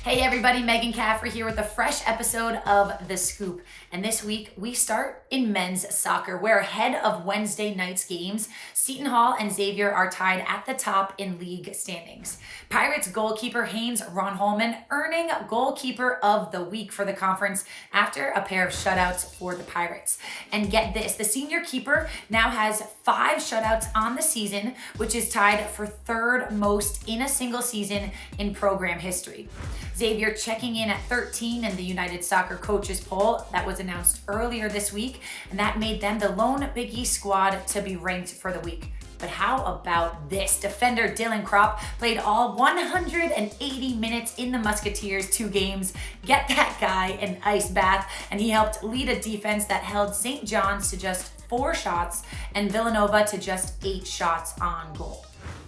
Hey everybody, Megan Caffrey here with a fresh episode of The Scoop. And this week we start in men's soccer, where ahead of Wednesday night's games, Seton Hall and Xavier are tied at the top in league standings. Pirates goalkeeper Haynes Ronholman earning goalkeeper of the week for the conference after a pair of shutouts for the Pirates. And get this, the senior keeper now has 5 shutouts on the season, which is tied for third most in a single season in program history. Xavier checking in at 13 in the United Soccer Coaches poll that was announced earlier this week, and that made them the lone Big East squad to be ranked for the week. But how about this? Defender Dylan Kropp played all 180 minutes in the Musketeers 2 games. Get that guy an ice bath, and he helped lead a defense that held St. John's to just 4 shots and Villanova to just 8 shots on goal.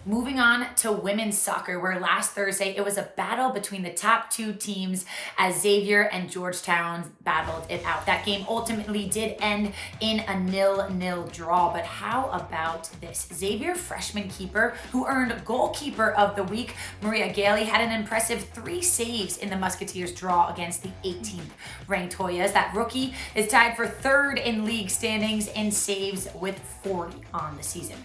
Moving on to women's soccer, where last Thursday it was a battle between the top 2 teams as Xavier and Georgetown battled it out. That game ultimately did end in a 0-0 draw, but how about this? Xavier freshman keeper who earned goalkeeper of the week, Maria Gailey, had an impressive 3 saves in the Musketeers draw against the 18th ranked Hoyas. That rookie is tied for 3rd in league standings in saves with 40 on the season.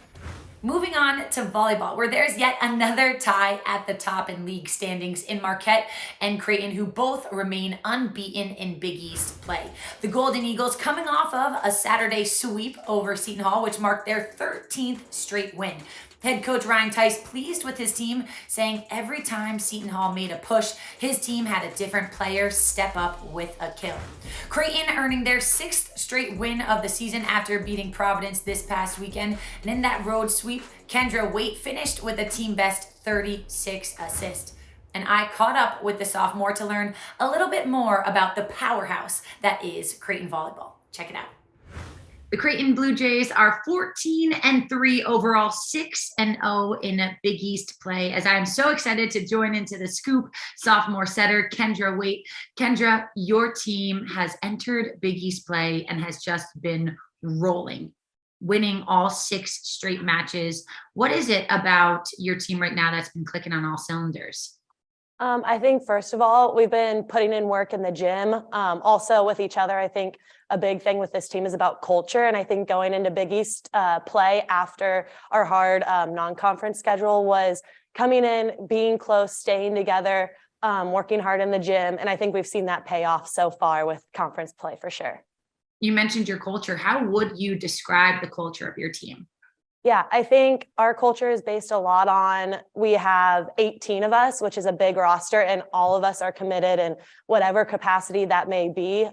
Moving on to volleyball, where there's yet another tie at the top in league standings in Marquette and Creighton, who both remain unbeaten in Big East play. The Golden Eagles coming off of a Saturday sweep over Seton Hall, which marked their 13th straight win. Head coach Ryan Tice pleased with his team, saying every time Seton Hall made a push, his team had a different player step up with a kill. Creighton earning their 6th straight win of the season after beating Providence this past weekend. And in that road sweep, Kendra Waite finished with a team best 36 assists. And I caught up with the sophomore to learn a little bit more about the powerhouse that is Creighton volleyball. Check it out. The Creighton Blue Jays are 14-3 overall, 6-0 in Big East play. As I am so excited to join into the scoop, sophomore setter Kendra Waite. Kendra, your team has entered Big East play and has just been rolling, winning all 6 straight matches. What is it about your team right now that's been clicking on all cylinders? I think, first of all, we've been putting in work in the gym, also with each other. I think a big thing with this team is about culture. And I think going into Big East play after our hard non-conference schedule was coming in, being close, staying together, working hard in the gym. And I think we've seen that pay off so far with conference play for sure. You mentioned your culture. How would you describe the culture of your team? Yeah, I think our culture is based a lot on, we have 18 of us, which is a big roster, and all of us are committed in whatever capacity that may be.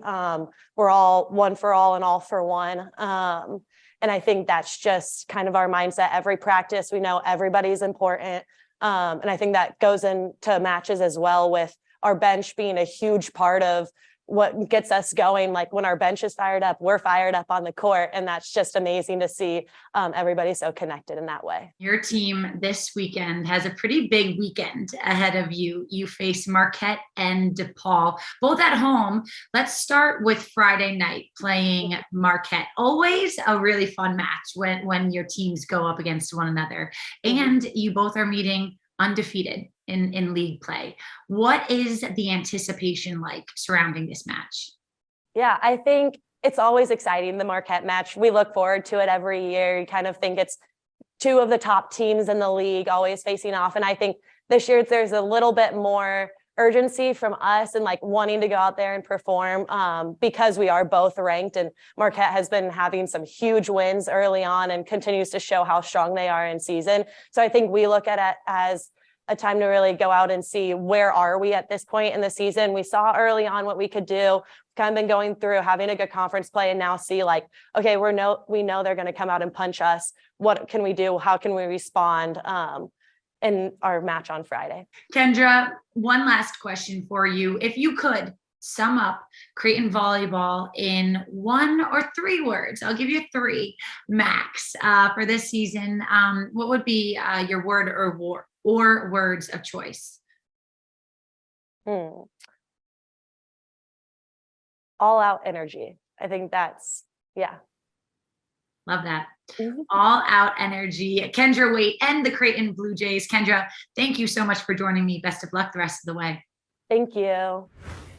We're all one for all and all for one. And I think that's just kind of our mindset. Every practice, we know everybody's important. And I think that goes into matches as well, with our bench being a huge part of what gets us going. Like when our bench is fired up, we're fired up on the court. And that's just amazing to see everybody so connected in that way. Your team this weekend has a pretty big weekend ahead of you. You face Marquette and DePaul, both at home. Let's start with Friday night playing Marquette. Always a really fun match when your teams go up against one another. And you both are meeting undefeated in league play. What is the anticipation like surrounding this match? Yeah, I think it's always exciting, the Marquette match. We look forward to it every year. You kind of think it's 2 of the top teams in the league always facing off. And I think this year there's a little bit more urgency from us and like wanting to go out there and perform because we are both ranked, and Marquette has been having some huge wins early on and continues to show how strong they are in season. So I think we look at it as a time to really go out and see where are we at this point in the season. We saw early on what we could do, kind of been going through having a good conference play, and now see like, okay, we know they're going to come out and punch us. What can we do? How can we respond in our match on Friday? Kendra, one last question for you. If you could sum up Creighton volleyball in 1 or 3 words, I'll give you 3 max for this season. What would be your word or words of choice? All out energy. I think that's, yeah. Love that. All out energy. Kendra Waite and the Creighton Blue Jays. Kendra, thank you so much for joining me. Best of luck the rest of the way. Thank you.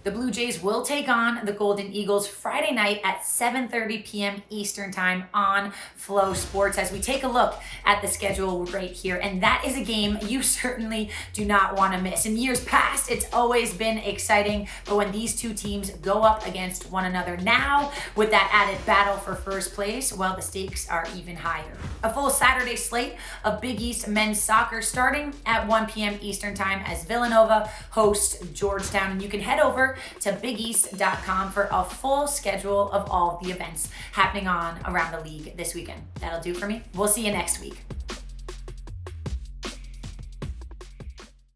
The Blue Jays will take on the Golden Eagles Friday night at 7:30 p.m. Eastern Time on Flow Sports as we take a look at the schedule right here. And that is a game you certainly do not want to miss. In years past, it's always been exciting, but when these two teams go up against one another now with that added battle for first place, well, the stakes are even higher. A full Saturday slate of Big East men's soccer starting at 1 p.m. Eastern Time as Villanova hosts Georgetown. And you can head over to bigeast.com for a full schedule of all the events happening on around the league this weekend. That'll do for me. We'll see you next week.